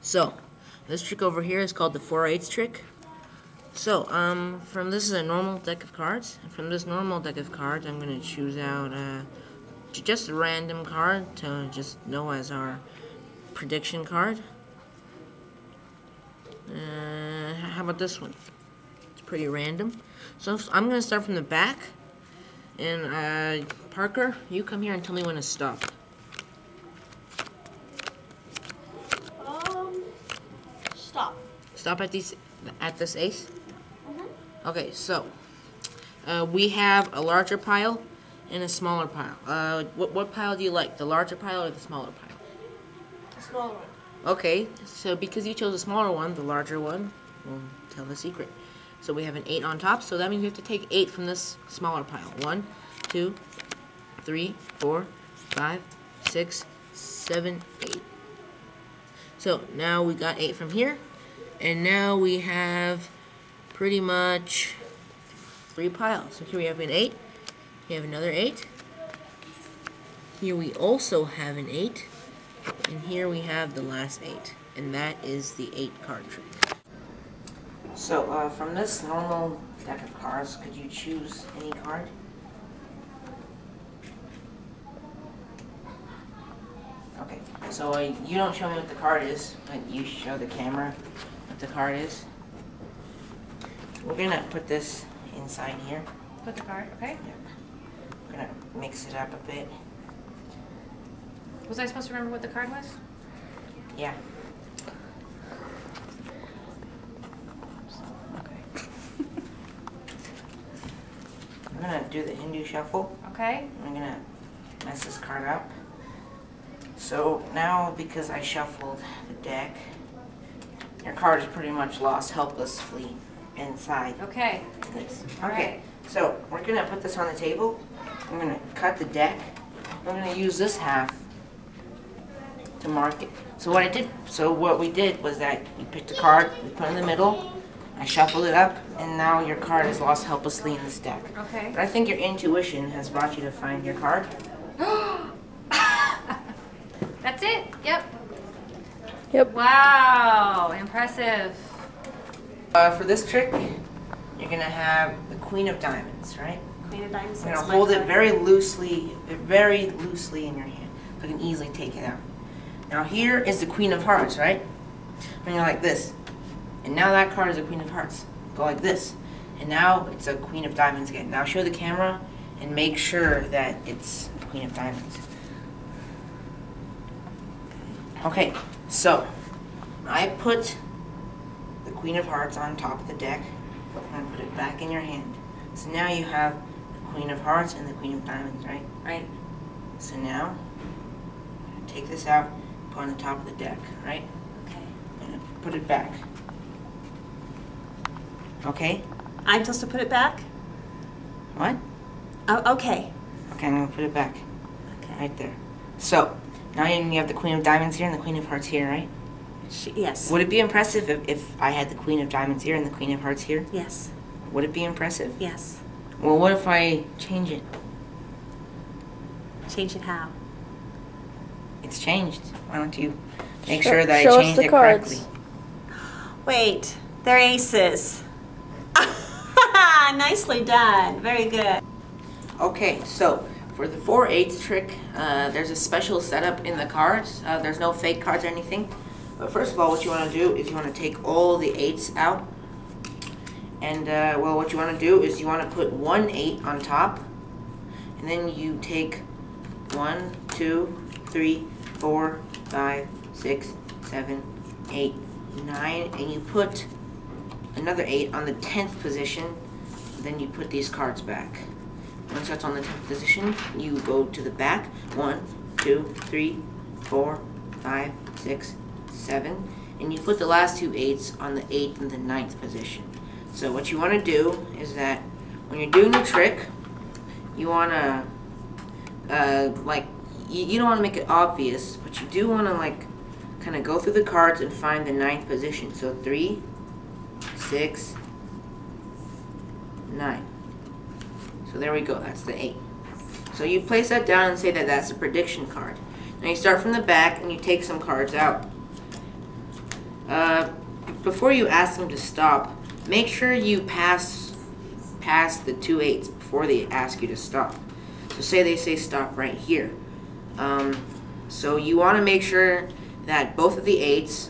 So, this trick over here is called the 4/8 trick. So, from this is a normal deck of cards. And from this normal deck of cards, I'm going to choose out just a random card to just know as our prediction card. How about this one? It's pretty random. So, I'm going to start from the back. And, Parker, you come here and tell me when to stop. Stop. Stop at this ace? Okay, so we have a larger pile and a smaller pile. What pile do you like, the larger pile or the smaller pile? The smaller one. Okay, so because you chose the smaller one, the larger one will tell the secret. So we have an 8 on top, so that means we have to take 8 from this smaller pile. 1, 2, 3, 4, 5, 6, 7, 8. So now we got 8 from here, and now we have pretty much 3 piles. So here we have an 8, we have another 8, here we also have an 8, and here we have the last 8, and that is the 8 card trick. So from this normal deck of cards, could you choose any card? Okay, so you don't show me what the card is, but you show the camera what the card is. We're gonna put this inside here. Put the card, okay? Yeah. We're gonna mix it up a bit. Was I supposed to remember what the card was? Yeah. Okay. I'm gonna do the Hindu shuffle. Okay. I'm gonna mess this card up. So now, because I shuffled the deck, your card is pretty much lost helplessly inside Okay. this. All Okay, right. so we're gonna put this on the table. I'm gonna cut the deck. We're gonna use this half to mark it. So what we did was that we picked a card, we put it in the middle, I shuffled it up, and now your card is lost helplessly in this deck. Okay. But I think your intuition has brought you to find your card. That's it? Yep. Yep. Wow, impressive. For this trick, you're gonna have the Queen of Diamonds, right? Queen of Diamonds. You're gonna hold it very loosely in your hand, so you can easily take it out. Now here is the Queen of Hearts, right? When you're like this, and now that card is a Queen of Hearts. Go like this, and now it's a Queen of Diamonds again. Now show the camera and make sure that it's the Queen of Diamonds. Okay, so I put the Queen of Hearts on top of the deck, and I put it back in your hand. So now you have the Queen of Hearts and the Queen of Diamonds, right? Right. So now, take this out, put it on the top of the deck, right? Okay. And put it back. Okay? I'm supposed to put it back? What? Oh, okay. Okay, I'm gonna put it back. Okay. Right there. So, now you have the Queen of Diamonds here and the Queen of Hearts here, right? Yes. Would it be impressive if I had the Queen of Diamonds here and the Queen of Hearts here? Yes. Would it be impressive? Yes. Well, what if I change it? Change it how? It's changed. Why don't you make sure that show I us changed the it cards. correctly? Wait, they're aces. Nicely done. Very good. Okay, so for the 4/8 trick, there's a special setup in the cards. There's no fake cards or anything. But first of all, what you want to do is you want to take all the 8s out. And, well, what you want to do is you want to put 1 8 on top. And then you take 1, 2, 3, 4, 5, 6, 7, 8, 9. And you put another 8 on the 10th position. Then you put these cards back. Once that's on the 10th position, you go to the back. 1, 2, 3, 4, 5, 6, 7. And you put the last 2 8s on the 8th and the 9th position. So what you want to do is that when you're doing the trick, you want to, you don't want to make it obvious, but you do want to, kind of go through the cards and find the 9th position. So 3, 6, 9. So there we go, that's the 8. So you place that down and say that that's a prediction card. Now you start from the back and you take some cards out. Before you ask them to stop, make sure you pass the 2 8s before they ask you to stop. So say they say stop right here. So you want to make sure that both of the 8s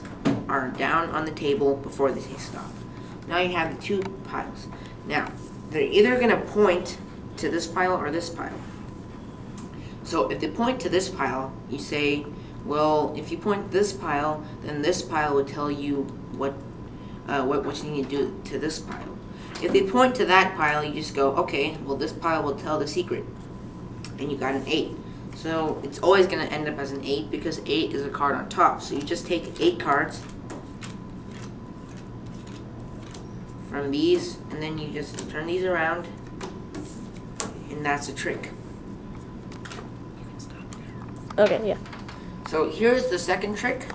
are down on the table before they say stop. Now you have the 2 piles. Now, they're either going to point to this pile or this pile. So if they point to this pile, you say, well, if you point to this pile, then this pile would tell you what you need to do to this pile. If they point to that pile, you just go, okay, well, this pile will tell the secret. And you got an 8. So it's always going to end up as an 8 because 8 is a card on top. So you just take 8 cards from these, and then you just turn these around, and that's a trick. Okay, yeah. So here's the second trick.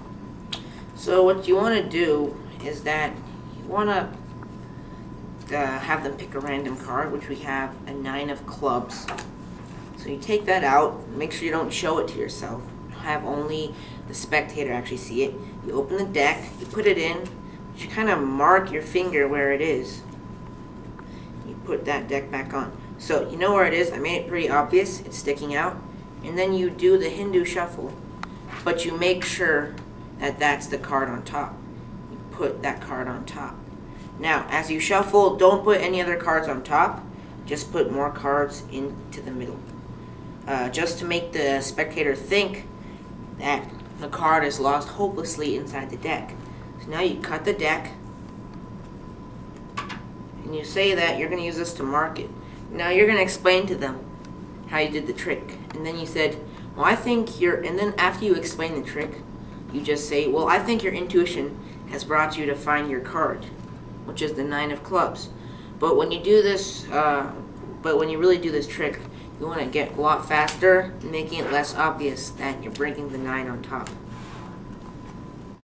So what you want to do is that you want to have them pick a random card, which we have a 9 of clubs. So you take that out, make sure you don't show it to yourself. Have only the spectator actually see it. You open the deck, you put it in, you kind of mark your finger where it is. You put that deck back on. So you know where it is, I made it pretty obvious, it's sticking out. And then you do the Hindu shuffle, but you make sure that that's the card on top. You put that card on top. Now, as you shuffle, don't put any other cards on top, just put more cards into the middle. Just to make the spectator think that the card is lost hopelessly inside the deck. So now you cut the deck, and you say that you're going to use this to mark it. Now you're going to explain to them how you did the trick. And then you said, well, I think and then after you explain the trick, you just say, well, I think your intuition has brought you to find your card, which is the 9 of clubs. But when you do this, when you really do this trick, you want to get a lot faster, making it less obvious that you're breaking the 9 on top.